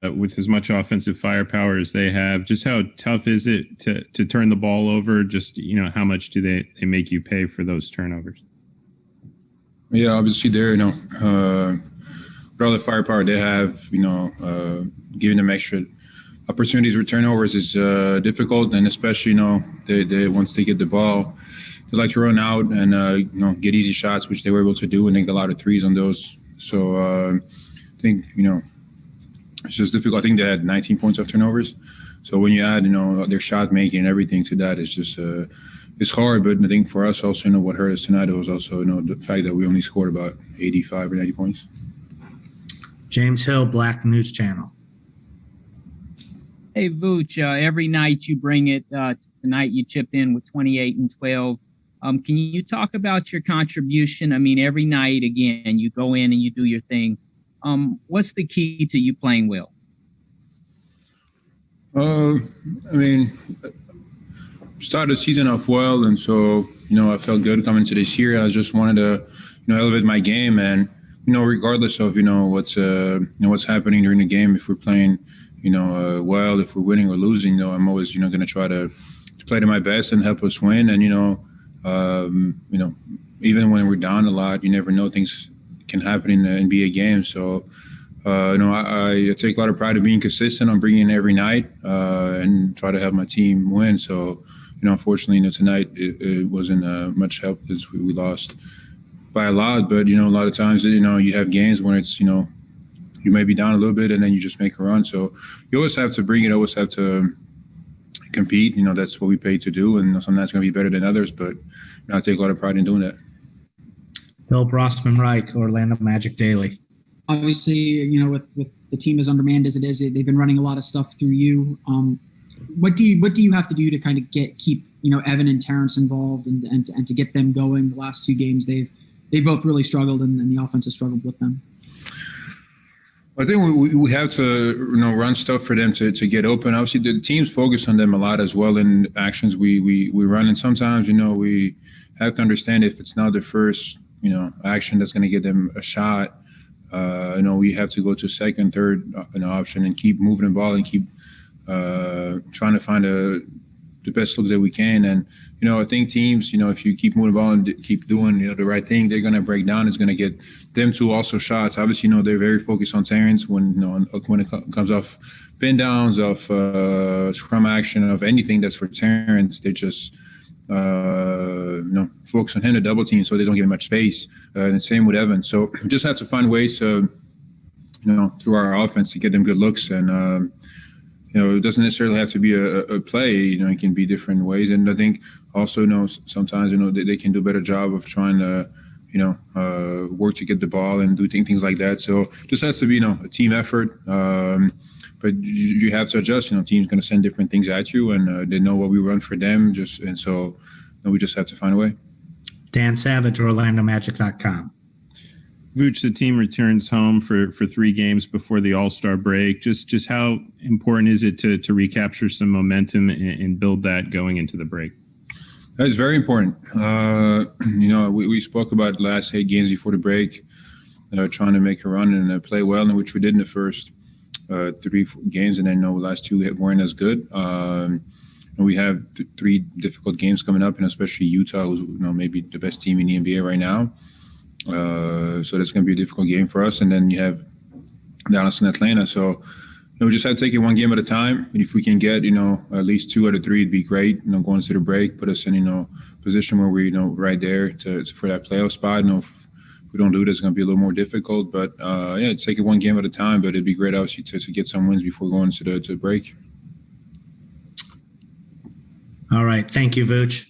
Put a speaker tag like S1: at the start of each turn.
S1: with as much offensive firepower as they have, just how tough is it to turn the ball over? Just, how much do they make you pay for those turnovers?
S2: Yeah, obviously they're, with all the firepower they have, giving them extra opportunities with turnovers is difficult. And especially, they once they get the ball, they like to run out and, get easy shots, which they were able to do, and make a lot of threes on those. So I think, it's just difficult. I think they had 19 points of turnovers. So when you add, their shot making and everything to that, it's just it's hard. But I think for us also, what hurt us tonight was also, the fact that we only scored about 85 or 90 points.
S3: James Hill, Black News Channel.
S4: Hey, Vooch, every night you bring it. Tonight you chipped in with 28 and 12. Can you talk about your contribution? I mean, every night, again, you go in and you do your thing. What's the key to you playing well?
S2: Started the season off well, and so, I felt good coming to this year. I just wanted to, elevate my game, and, regardless of, what's happening during the game, if we're playing, well, if we're winning or losing, I'm always, going to try to play to my best and help us win. And, even when we're down a lot, you never know, things can happen in the NBA game. So, I take a lot of pride in being consistent on bringing in every night and try to help my team win. So, unfortunately, tonight it wasn't much help because we lost by a lot. But, a lot of times, you have games when it's, you may be down a little bit and then you just make a run. So you always have to bring it, always have to compete. That's what we paid to do. And sometimes it's going to be better than others. But I take a lot of pride in doing that.
S3: Phil Brostman Reich, Orlando Magic Daily.
S5: Obviously, with the team as undermanned as it is, they've been running a lot of stuff through you. What do you have to do to kind of keep Evan and Terrence involved and to get them going? The last two games they've both really struggled and the offense has struggled with them.
S2: I think we have to run stuff for them to get open. Obviously, the teams focus on them a lot as well in actions we run, and sometimes we have to understand if it's not the first action that's going to get them a shot. We have to go to second, third option and keep moving the ball and keep trying to find the best look that we can. And I think teams, if you keep moving the ball and keep doing the right thing, they're going to break down. It's going to get them to also shots. Obviously, they're very focused on Terrence when it comes off pin downs, of scrum action, of anything that's for Terrence. They just focus on him to double team so they don't give him much space. And the same with Evan. So we just have to find ways to, through our offense to get them good looks. And, it doesn't necessarily have to be a play, it can be different ways. And I think also, sometimes, they can do a better job of trying to, work to get the ball and do things like that. So just has to be, a team effort. But you have to adjust. Teams going to send different things at you, and they know what we run for them. So we just have to find a way.
S3: Dan Savage, OrlandoMagic.com.
S1: Vooch, the team returns home for 3 games before the All-Star break. Just how important is it to recapture some momentum and build that going into the break?
S2: That's very important. We spoke about the last 8 games before the break, trying to make a run and play well, and which we did in the first 3 games, and then the last 2 weren't as good. And we have 3 difficult games coming up, and especially Utah, who's maybe the best team in the NBA right now. So that's going to be a difficult game for us. And then you have Dallas and Atlanta. So we just have to take it one game at a time. And if we can get at least 2 out of 3, it'd be great. Going into the break, put us in position where we right there for that playoff spot. If we don't do it, it's going to be a little more difficult. But take it one game at a time. But it'd be great, obviously, to get some wins before going to the break.
S3: All right. Thank you, Vooch.